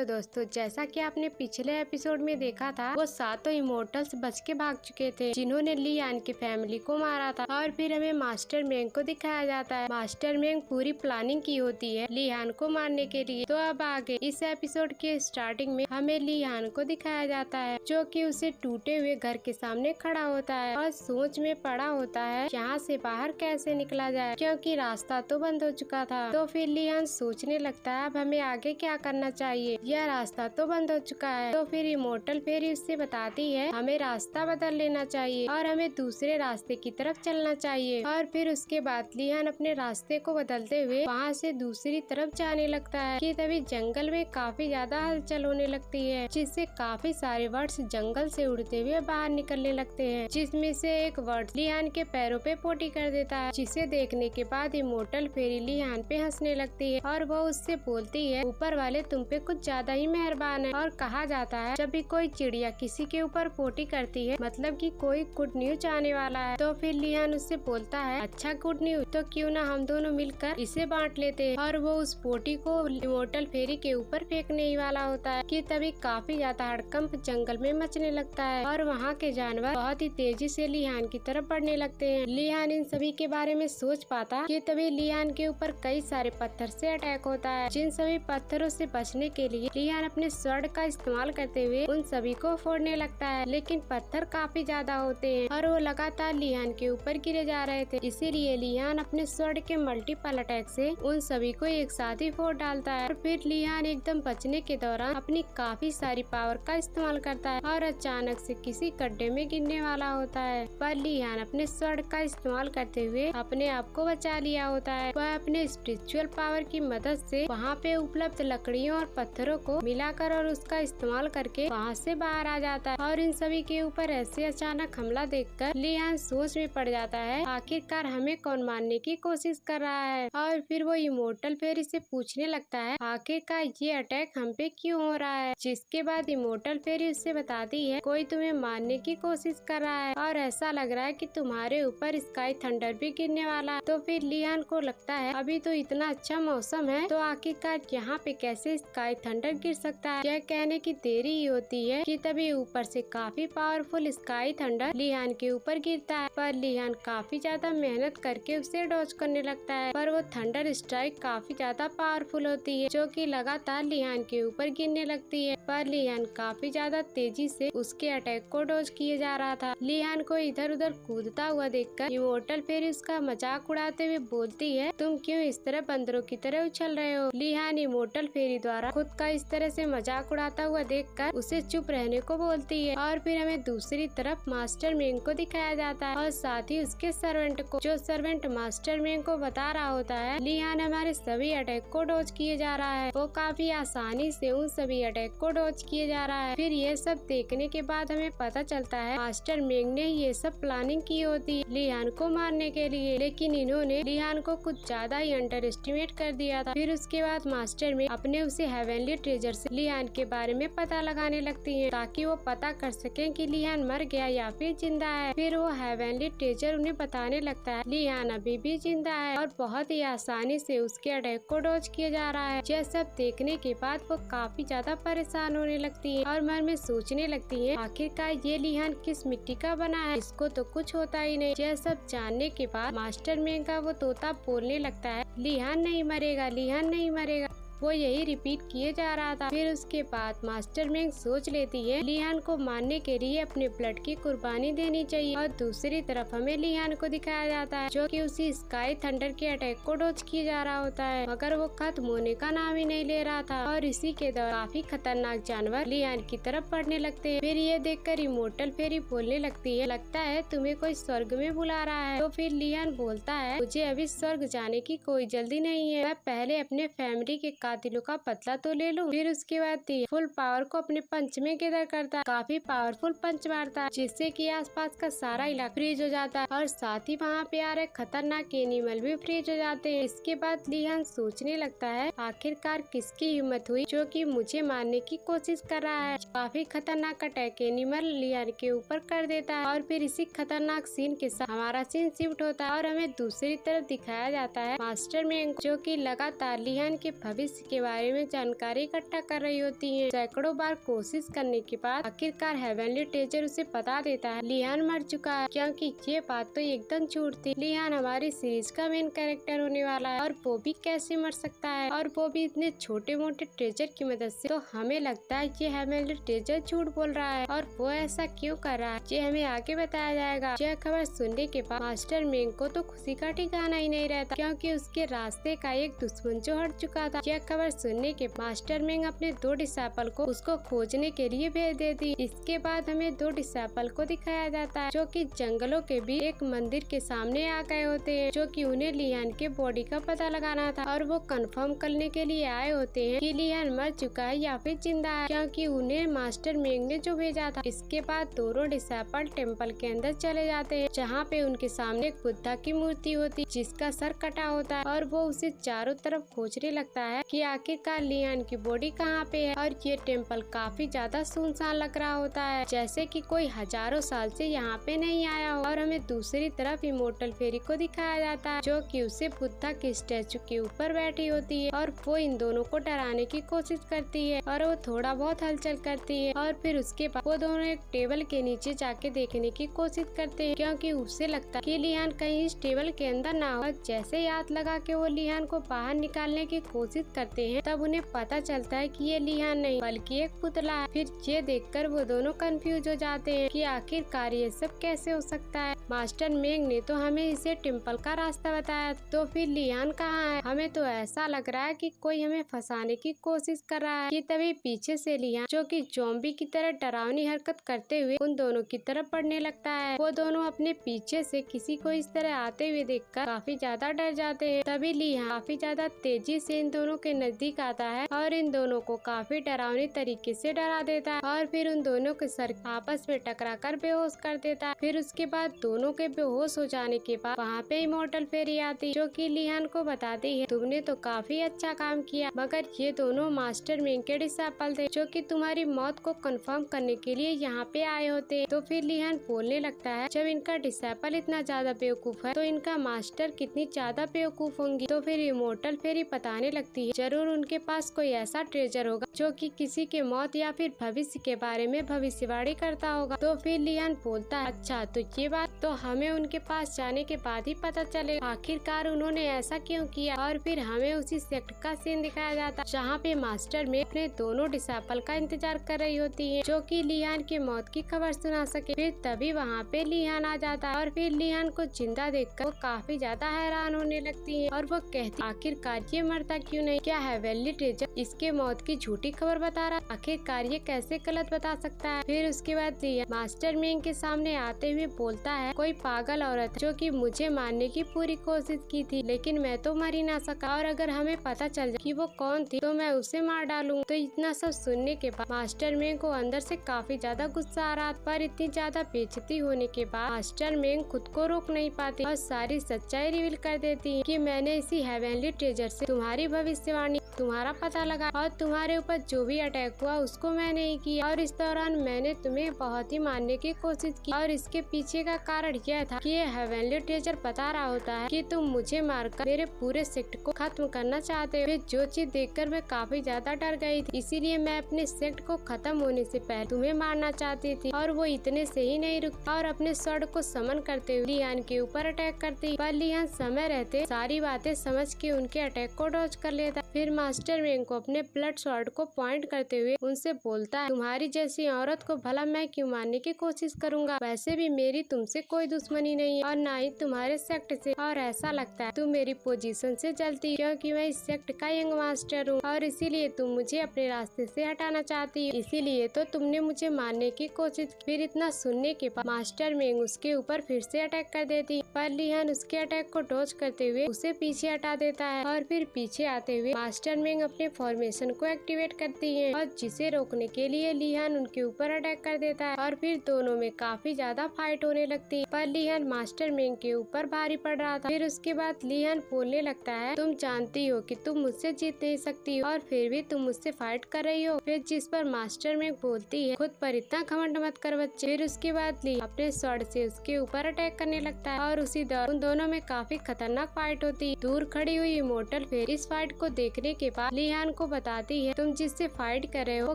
दोस्तों, जैसा कि आपने पिछले एपिसोड में देखा था, वो सातों इमोर्टल्स बच के भाग चुके थे जिन्होंने लियान की फैमिली को मारा था। और फिर हमें मास्टर मेंग को दिखाया जाता है। मास्टर मेंग पूरी प्लानिंग की होती है लियान को मारने के लिए। तो अब आगे इस एपिसोड के स्टार्टिंग में हमें लियान को दिखाया जाता है, जो कि उसे टूटे हुए घर के सामने खड़ा होता है और सोच में पड़ा होता है यहाँ से बाहर कैसे निकला जाए, क्योंकि रास्ता तो बंद हो चुका था। तो फिर लियान सोचने लगता है अब हमें आगे क्या करना चाहिए, यह रास्ता तो बंद हो चुका है। तो फिर इमोर्टल फेरी उससे बताती है हमें रास्ता बदल लेना चाहिए और हमें दूसरे रास्ते की तरफ चलना चाहिए। और फिर उसके बाद लियान अपने रास्ते को बदलते हुए वहाँ से दूसरी तरफ जाने लगता है कि तभी जंगल में काफी ज्यादा हलचल होने लगती है, जिससे काफी सारे वर्ड्स जंगल से उड़ते हुए बाहर निकलने लगते हैं, जिसमें से एक वर्ड लियान के पैरों पे पोटी कर देता है, जिसे देखने के बाद इमोर्टल फेरी लियान पे हंसने लगती है और वो उससे बोलती है ऊपर वाले तुम पे कुछ ज्यादा ही मेहरबान है। और कहा जाता है जब भी कोई चिड़िया किसी के ऊपर पोटी करती है मतलब कि कोई गुड न्यूज आने वाला है। तो फिर लियान उससे बोलता है अच्छा गुड न्यूज, तो क्यों ना हम दोनों मिलकर इसे बांट लेते हैं। और वो उस पोटी को इमोर्टल फेरी के ऊपर फेंकने ही वाला होता है कि तभी काफी ज्यादा हड़कंप जंगल में मचने लगता है और वहाँ के जानवर बहुत ही तेजी से लियान की तरफ बढ़ने लगते हैं। लियान इन सभी के बारे में सोच पाता कि तभी लियान के ऊपर कई सारे पत्थर से अटैक होता है। जिन सभी पत्थरों से बचने के लिए लियान अपने स्वॉर्ड का इस्तेमाल करते हुए उन सभी को फोड़ने लगता है, लेकिन पत्थर काफी ज्यादा होते हैं और वो लगातार लियान के ऊपर गिरे जा रहे थे। इसीलिए लियान अपने स्वॉर्ड के मल्टीपल अटैक से उन सभी को एक साथ ही फोड़ डालता है। और फिर लियान एकदम बचने के दौरान अपनी काफी सारी पावर का इस्तेमाल करता है और अचानक से किसी गड्ढे में गिरने वाला होता है, पर लियान अपने स्वॉर्ड का इस्तेमाल करते हुए अपने आप को बचा लिया होता है। वह अपने स्पिरिचुअल पावर की मदद से वहाँ पे उपलब्ध लकड़ियों और पत्थरों को मिलाकर और उसका इस्तेमाल करके वहाँ से बाहर आ जाता है। और इन सभी के ऊपर ऐसे अचानक हमला देखकर लियान सोच में पड़ जाता है आखिरकार हमें कौन मारने की कोशिश कर रहा है। और फिर वो इमोर्टल फेरी से पूछने लगता है आखिरकार ये अटैक हम पे क्यों हो रहा है, जिसके बाद इमोर्टल फेरी उससे बताती है कोई तुम्हें मारने की कोशिश कर रहा है और ऐसा लग रहा है कि तुम्हारे ऊपर स्काई थंडर भी गिरने वाला है। तो फिर लियान को लगता है अभी तो इतना अच्छा मौसम है, तो आखिरकार यहाँ पे कैसे स्काई थंडर गिर सकता है। यह कहने की देरी ही होती है कि तभी ऊपर से काफी पावरफुल स्काई थंडर लियान के ऊपर गिरता है, पर लियान काफी ज्यादा मेहनत करके उसे डॉज करने लगता है, पर वो थंडर स्ट्राइक काफी ज्यादा पावरफुल होती है जो कि लगातार लियान के ऊपर गिरने लगती है। पर लियान काफी ज्यादा तेजी से उसके अटैक को डॉज किए जा रहा था। लियान को इधर उधर कूदता हुआ देखकर इमोर्टल फेरी उसका मजाक उड़ाते हुए बोलती है तुम क्यों इस तरह बंदरों की तरह उछल रहे हो। लियान इमोर्टल फेरी द्वारा खुद का इस तरह से मजाक उड़ाता हुआ देखकर उसे चुप रहने को बोलती है। और फिर हमें दूसरी तरफ मास्टर मेंग को दिखाया जाता है और साथ ही उसके सर्वेंट को, जो सर्वेंट मास्टर मेंग को बता रहा होता है लियान हमारे सभी अटैक को डॉज किए जा रहा है। वो काफी आसानी से उन सभी अटैक को डॉज किए जा रहा है। फिर ये सब देखने के बाद हमें पता चलता है मास्टर मेंग ने ये सब प्लानिंग की होती है लियान को मारने के लिए, लेकिन इन्होंने लियान को कुछ ज्यादा ही अंडर एस्टिमेट कर दिया था। फिर उसके बाद मास्टर में अपने उसे हेवनली ट्रेजर से लियान के बारे में पता लगाने लगती है ताकि वो पता कर सकें कि लियान मर गया या फिर जिंदा है। फिर वो हेवनली ट्रेजर उन्हें बताने लगता है लियान अभी भी जिंदा है और बहुत ही आसानी से उसके अटैक को डॉज किया जा रहा है। यह सब देखने के बाद वो काफी ज्यादा परेशान होने लगती है और मन में सोचने लगती है आखिरकार ये लियान किस मिट्टी का बना है, इसको तो कुछ होता ही नहीं। यह सब जानने के बाद मास्टर मेंग का वो तोता बोलने लगता है लियान नहीं मरेगा, लियान नहीं मरेगा। वो यही रिपीट किए जा रहा था। फिर उसके बाद मास्टर मेंग सोच लेती है लियान को मारने के लिए अपने ब्लड की कुर्बानी देनी चाहिए। और दूसरी तरफ हमें लियान को दिखाया जाता है जो कि उसी स्काई थंडर के अटैक को डॉज किए जा रहा होता है, मगर वो खत्म होने का नाम ही नहीं ले रहा था। और इसी के दौरान काफी खतरनाक जानवर लियान की तरफ बढ़ने लगते हैं। फिर ये देखकर इमोर्टल फेरी बोलने लगती है लगता है तुम्हें कोई स्वर्ग में बुला रहा है। तो फिर लियान बोलता है मुझे अभी स्वर्ग जाने की कोई जल्दी नहीं है, मैं पहले अपने फैमिली के कातिलों का बदला तो ले लूं। फिर उसके बाद फुल पावर को अपने पंच में गैदर करता है, काफी पावरफुल पंच मारता है जिससे कि आसपास का सारा इलाका फ्रीज हो जाता है और साथ ही वहाँ पे आ रहे खतरनाक एनिमल भी फ्रीज हो जाते हैं। इसके बाद लियान सोचने लगता है आखिरकार किसकी हिम्मत हुई जो कि मुझे मारने की कोशिश कर रहा है। काफी खतरनाक अटैक एनिमल लियान के ऊपर कर देता है और फिर इसी खतरनाक सीन के साथ हमारा सीन शिफ्ट होता है और हमें दूसरी तरफ दिखाया जाता है मास्टर मेंग जो कि लगातार लियान के भविष्य भविष्य के बारे में जानकारी इकट्ठा कर रही होती है। सैकड़ों बार कोशिश करने के बाद आखिरकार हेवनली ट्रेजर उसे बता देता है लियान मर चुका है, क्योंकि ये बात तो एकदम झूठ थी। लियान हमारी सीरीज का मेन कैरेक्टर होने वाला है और वो भी कैसे मर सकता है, और वो भी इतने छोटे मोटे ट्रेजर की मदद से। तो हमें लगता है ये हेवनली ट्रेजर झूठ बोल रहा है, और वो ऐसा क्यों कर रहा है ये हमें आगे बताया जाएगा। यह खबर सुनने के बाद मास्टर मेंग को तो खुशी का ठिकाना ही नहीं रहता, क्योंकि उसके रास्ते का एक दुश्मन जो हट चुका था। यह खबर सुनने के मास्टर मेंग अपने 2 डिसाइपल को उसको खोजने के लिए भेज देती। इसके बाद हमें 2 डिसाइपल को दिखाया जाता है जो कि जंगलों के बीच एक मंदिर के सामने आ गए होते हैं, जो कि उन्हें लियान के बॉडी का पता लगाना था, और वो कंफर्म करने के लिए आए होते हैं कि लियान मर चुका है या फिर जिंदा है, क्योंकि उन्हें मास्टर मेंग ने जो भेजा था। इसके बाद दोनों डिसाइपल टेम्पल के अंदर चले जाते हैं, जहाँ पे उनके सामने एक बुद्धा की मूर्ति होती जिसका सर कटा होता है, और वो उसे चारों तरफ खोजने लगता है कि आखिरकार लियान की बॉडी कहाँ पे है। और ये टेम्पल काफी ज्यादा सुनसान लग रहा होता है, जैसे कि कोई हजारों साल से यहाँ पे नहीं आया हो। और हमें दूसरी तरफ इमोर्टल फेरी को दिखाया जाता है, जो कि उसे बुद्धा के स्टैचू के ऊपर बैठी होती है, और वो इन दोनों को डराने की कोशिश करती है, और वो थोड़ा बहुत हलचल करती है। और फिर उसके बाद वो दोनों एक टेबल के नीचे जाके देखने की कोशिश करते हैं, क्योंकि उसे लगता है कि लियान कहीं इस टेबल के अंदर ना हो। जैसे याद लगा के वो लियान को बाहर निकालने की कोशिश करते हैं, तब उन्हें पता चलता है कि ये लियान नहीं बल्कि एक पुतला है। फिर ये देखकर वो दोनों कंफ्यूज हो जाते हैं कि आखिरकार ये सब कैसे हो सकता है। मास्टर मेंग ने तो हमें इसे टेम्पल का रास्ता बताया, तो फिर लियान कहाँ है। हमें तो ऐसा लग रहा है कि कोई हमें फंसाने की कोशिश कर रहा है। कि तभी पीछे से लियान, जो कि ज़ॉम्बी की तरह डरावनी हरकत करते हुए उन दोनों की तरफ बढ़ने लगता है। वो दोनों अपने पीछे से किसी को इस तरह आते हुए देखकर काफी ज्यादा डर जाते हैं। तभी लियान काफी ज्यादा तेजी से इन दोनों के नजदीक आता है और इन दोनों को काफी डरावनी तरीके से डरा देता है, और फिर उन दोनों के सर आपस में टकराकर बेहोश कर देता है। फिर उसके बाद दोनों के बेहोश हो जाने के बाद वहाँ पे इमोर्टल फेरी आती, जो कि लियान को बताती है तुमने तो काफी अच्छा काम किया, मगर ये दोनों मास्टर मेंग के डिसाइपल थे, जो कि तुम्हारी मौत को कंफर्म करने के लिए यहाँ पे आए होते हैं। तो फिर लियान बोलने लगता है जब इनका डिसाइपल इतना ज्यादा बेवकूफ है तो इनका मास्टर कितनी ज्यादा बेवकूफ होंगी। तो फिर इमोर्टल फेरी बताने लगती है जरूर उनके पास कोई ऐसा ट्रेजर होगा जो कि किसी के मौत या फिर भविष्य के बारे में भविष्यवाणी करता होगा। तो फिर लियान बोलता है अच्छा तो ये बात तो हमें उनके पास जाने के बाद ही पता चले आखिरकार उन्होंने ऐसा क्यों किया। और फिर हमें उसी सेक्ट का सीन दिखाया जाता है जहाँ पे मास्टर में अपने दोनों डिसाइपल का इंतजार कर रही होती है, जो कि लियान की मौत की खबर सुना सके। फिर तभी वहाँ पे लियान आ जाता है, और फिर लियान को जिंदा देखकर वो काफी ज्यादा हैरान होने लगती है, और वो कहती आखिरकार ये मरता क्यों नहीं, क्या हेवनली ट्रेजर इसके मौत की झूठी खबर बता रहा, आखिरकार ये कैसे गलत बता सकता है। फिर उसके बाद लियान मास्टर मेंग के सामने आते हुए बोलता है कोई पागल औरत जो कि मुझे मारने की पूरी कोशिश की थी, लेकिन मैं तो मर ही ना सका, और अगर हमें पता चल जाए कि वो कौन थी तो मैं उसे मार डालूंगा। तो इतना सब सुनने के बाद मास्टर मेंग को अंदर से काफी ज्यादा गुस्सा आ रहा, पर इतनी ज्यादा बेइज्जती होने के बाद मास्टर मेंग खुद को रोक नहीं पाती और सारी सच्चाई रिवील कर देती है कि मैंने इसी हेवनली ट्रेजर से तुम्हारी भविष्यवाणी, तुम्हारा पता लगा, और तुम्हारे ऊपर जो भी अटैक हुआ उसको मैंने ही किया, और इस दौरान मैंने तुम्हें बहुत ही मारने की कोशिश की, और इसके पीछे का कारण यह था कि ये हेवनली ट्रेजर बता रहा होता है कि तुम मुझे मारकर मेरे पूरे सेक्ट को खत्म करना चाहते हो। जो चीज देखकर मैं काफी ज्यादा डर गई थी, इसीलिए मैं अपने सेक्ट को खत्म होने से पहले तुम्हें मारना चाहती थी। और वो इतने से ही नहीं रुकता और अपने स्वॉर्ड को समन करते हुए लियान के ऊपर अटैक करती, पर लियान समय रहते सारी बातें समझ के उनके अटैक को डॉज कर लेता। फिर मास्टर मेंग को अपने ब्लड स्वॉर्ड को पॉइंट करते हुए उनसे बोलता है तुम्हारी जैसी औरत को भला मैं क्यों मारने की कोशिश करूंगा, वैसे भी मेरी तुमसे कोई दुश्मनी नहीं है और ना ही तुम्हारे सेक्ट से, और ऐसा लगता है तुम मेरी पोजीशन से जलती हो क्योंकि मैं इस सेक्ट का यंग मास्टर हूँ, और इसीलिए तुम मुझे अपने रास्ते से हटाना चाहती हो, इसीलिए तो तुमने मुझे मारने की कोशिश की। फिर इतना सुनने के बाद मास्टर मेंग उसके ऊपर फिर से अटैक कर देती, पर लियान उसके अटैक को डॉज करते हुए उसे पीछे हटा देता है, और फिर पीछे आते हुए मास्टर मेंग अपने फॉर्मेशन को एक्टिवेट करती है, और जिसे रोकने के लिए लियान उनके ऊपर अटैक कर देता है, और फिर दोनों में काफी ज्यादा फाइट होने लगती है, पर लियान मास्टर मेंग के ऊपर भारी पड़ रहा था। फिर उसके बाद लियान बोलने लगता है तुम जानती हो कि तुम मुझसे जीत नहीं सकती हो और फिर भी तुम मुझसे फाइट कर रही हो। फिर जिस पर मास्टर मेंग बोलती है खुद पर इतना घमंड मत कर बच्चे। फिर उसके बाद लियान अपने स्वॉर्ड से उसके ऊपर अटैक करने लगता है, और उसी दौरान उन दोनों में काफी खतरनाक फाइट होती है। दूर खड़ी हुई इमोर्टल फेरी इस फाइट को देखने के के बाद लिहान को बताती है तुम जिससे फाइट कर रहे हो वो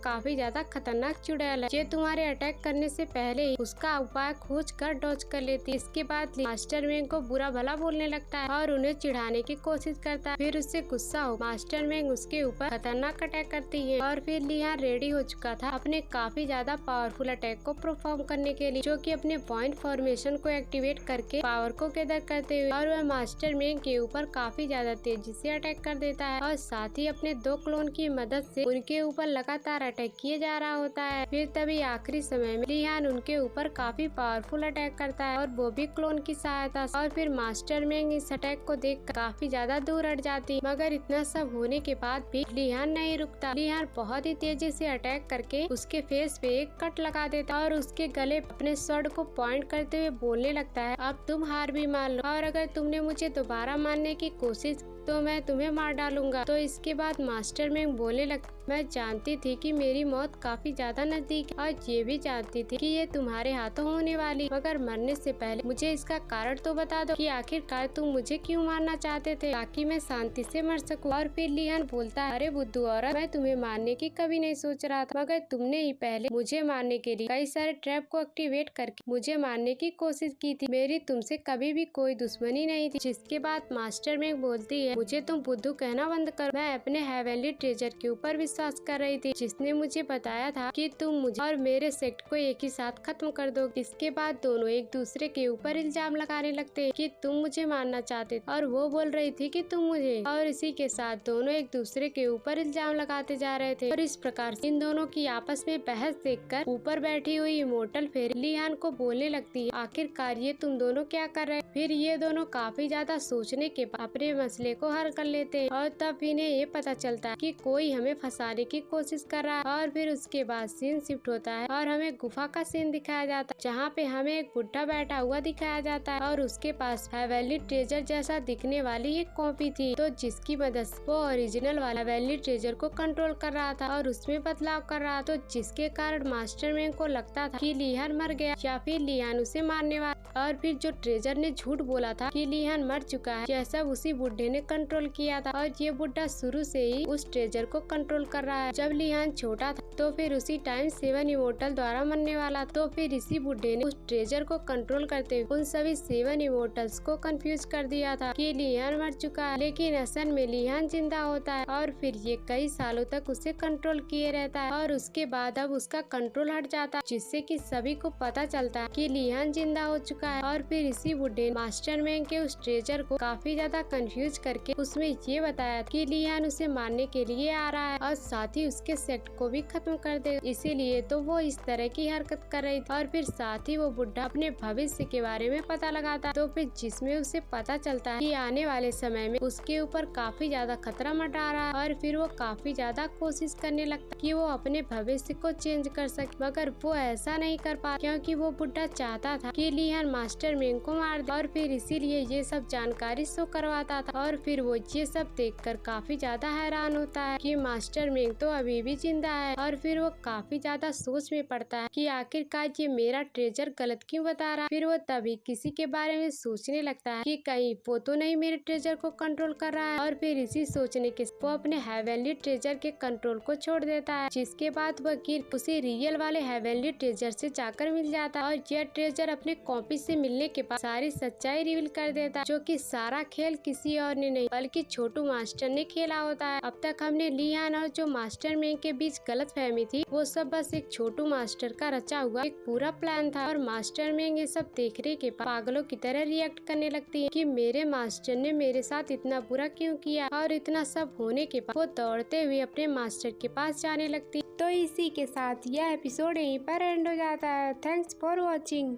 काफी ज्यादा खतरनाक चुड़ैल है, ये तुम्हारे अटैक करने से पहले ही उसका उपाय खोज कर डॉज कर लेती है। इसके बाद मास्टर मैंग को बुरा भला बोलने लगता है और उन्हें चिढ़ाने की कोशिश करता है। फिर उससे गुस्सा हो मास्टर मैंग उसके ऊपर खतरनाक अटैक करती है और फिर लिहान रेडी हो चुका था अपने काफी ज्यादा पावरफुल अटैक को परफॉर्म करने के लिए, जो कि अपने पॉइंट फॉर्मेशन को एक्टिवेट करके पावर को गैदर करते हुए, और वह मास्टर मैंग के ऊपर काफी ज्यादा तेजी से अटैक कर देता है और साथ ही अपने 2 क्लोन की मदद से उनके ऊपर लगातार अटैक किए जा रहा होता है। फिर तभी आखिरी समय में लिहान उनके ऊपर काफी पावरफुल अटैक करता है और वो भी क्लोन की सहायता से, और फिर मास्टर मैंग इस अटैक को देख काफी ज्यादा दूर हट जाती। मगर इतना सब होने के बाद भी लिहान नहीं रुकता। लिहान बहुत ही तेजी से अटैक करके उसके फेस पे एक कट लगा देता और उसके गले अपने स्वॉर्ड को पॉइंट करते हुए बोलने लगता है अब तुम हार भी मान लो, और अगर तुमने मुझे दोबारा मारने की कोशिश तो मैं तुम्हें मार डालूंगा। तो इसके बाद मास्टर मैंग बोलने लग मैं जानती थी कि मेरी मौत काफी ज्यादा नजदीक है और ये भी जानती थी कि ये तुम्हारे हाथों होने वाली, मगर मरने से पहले मुझे इसका कारण तो बता दो कि आखिरकार तुम मुझे क्यों मारना चाहते थे ताकि मैं शांति से मर सकूं। और फिर लिहान बोलता है अरे बुद्धू औरत, मैं तुम्हें मारने की कभी नहीं सोच रहा था, मगर तुमने ही पहले मुझे मारने के लिए कई सारे ट्रैप को एक्टिवेट करके मुझे मारने की कोशिश की थी। मेरी तुमसे कभी भी कोई दुश्मनी नहीं थी। जिसके बाद मास्टर मैंग बोलती है मुझे तुम बुद्धू कहना बंद करो, मैं अपने हेवनली ट्रेजर के ऊपर विश्वास कर रही थी जिसने मुझे बताया था कि तुम मुझे और मेरे सेक्ट को एक ही साथ खत्म कर दो। इसके बाद दोनों एक दूसरे के ऊपर इल्जाम लगाने लगते हैं कि तुम मुझे मारना चाहते थे और वो बोल रही थी कि तुम मुझे, और इसी के साथ दोनों एक दूसरे के ऊपर इल्जाम लगाते जा रहे थे। और इस प्रकार इन दोनों की आपस में बहस देखकर ऊपर बैठी हुई इमोर्टल फेरी लिहान को बोलने लगती है आखिरकार ये तुम दोनों क्या कर रहे हैं। फिर ये दोनों काफी ज्यादा सोचने के बाद अपने मसले को हल कर लेते हैं और तब इन्हें ये पता चलता है कि कोई हमें फंसाने की कोशिश कर रहा है। और फिर उसके बाद सीन शिफ्ट होता है और हमें गुफा का सीन दिखाया जाता है जहाँ पे हमें एक बुढ़ा बैठा हुआ दिखाया जाता है और उसके पास हेवनली ट्रेजर जैसा दिखने वाली एक कॉपी थी, तो जिसकी मदद से वो ओरिजिनल वाला हेवनली ट्रेजर को कंट्रोल कर रहा था और उसमें बदलाव कर रहा था, तो जिसके कारण मास्टर मैंग को लगता था कि लिहान मर गया या फिर लिहान उसे मारने वाला। और फिर जो ट्रेजर ने झूठ बोला था कि लिहान मर चुका है, यह सब उसी बुढ़े ने कंट्रोल किया था और ये बुढ़ा शुरू से ही उस ट्रेजर को कंट्रोल कर रहा है। जब लिहान छोटा था तो फिर उसी टाइम 7 इमोर्टल द्वारा मरने वाला, तो फिर इसी बुढ़े ने उस ट्रेजर को कंट्रोल करते हुए उन सभी 7 इमोर्टल्स को कंफ्यूज कर दिया था कि लिहान मर चुका है, लेकिन असल में लिहान जिंदा होता है और फिर ये कई सालों तक उसे कंट्रोल किए रहता है और उसके बाद अब उसका कंट्रोल हट जाता है, जिससे कि सभी को पता चलता है कि लिहान जिंदा हो चुका है। और फिर इसी बुढ़े मास्टर मैंग के उस ट्रेजर को काफी ज्यादा कंफ्यूज करके उसमें ये बताया कि लिहान उसे मारने के लिए आ रहा है और साथ ही उसके सेक्ट को भी खत्म कर दे, इसीलिए तो वो इस तरह की हरकत कर रही थी। और फिर साथ ही वो बुढ़ा अपने भविष्य के बारे में पता लगाता, तो फिर जिसमें उसे पता चलता है कि आने वाले समय में उसके ऊपर काफी ज्यादा खतरा मंडरा रहा है और फिर वो काफी ज्यादा कोशिश करने लगता कि वो अपने भविष्य को चेंज कर सके, मगर वो ऐसा नहीं कर पा क्योंकि वो बुढ़ा चाहता था कि लिहान मास्टर मैंग को मार दे और फिर इसीलिए ये सब जानकारी शो करवाता था। और फिर वो ये सब देखकर काफी ज्यादा हैरान होता है कि मास्टर मैंग तो अभी भी जिंदा है और फिर वो काफी ज्यादा सोच में पड़ता है कि आखिरकार ये मेरा ट्रेजर गलत क्यों बता रहा है। फिर वो तभी किसी के बारे में सोचने लगता है कि कहीं वो तो नहीं मेरे ट्रेजर को कंट्रोल कर रहा है, और फिर इसी सोचने के वो अपने हेवनली ट्रेजर के कंट्रोल को छोड़ देता है, जिसके बाद वह गिर उसी रियल वाले हेवनली ट्रेजर से जाकर मिल जाता है और यह ट्रेजर अपने कॉपी से मिलने के बाद सारी सच्चाई रिवील कर देता है, जो कि सारा खेल किसी और ने नहीं बल्कि छोटू मास्टर ने खेला होता है। अब तक हमने लिहान और जो मास्टर मैंग के बीच गलतफहमी थी वो सब बस एक छोटू मास्टर का रचा हुआ एक पूरा प्लान था, और मास्टर मैंग ये सब देखने के बाद पागलों की तरह रिएक्ट करने लगती है कि मेरे मास्टर ने मेरे साथ इतना बुरा क्यों किया। और इतना सब होने के बाद वो दौड़ते हुए अपने मास्टर के पास जाने लगती। तो इसी के साथ यह एपिसोड यहीं पर एंड हो जाता है। Thanks for watching.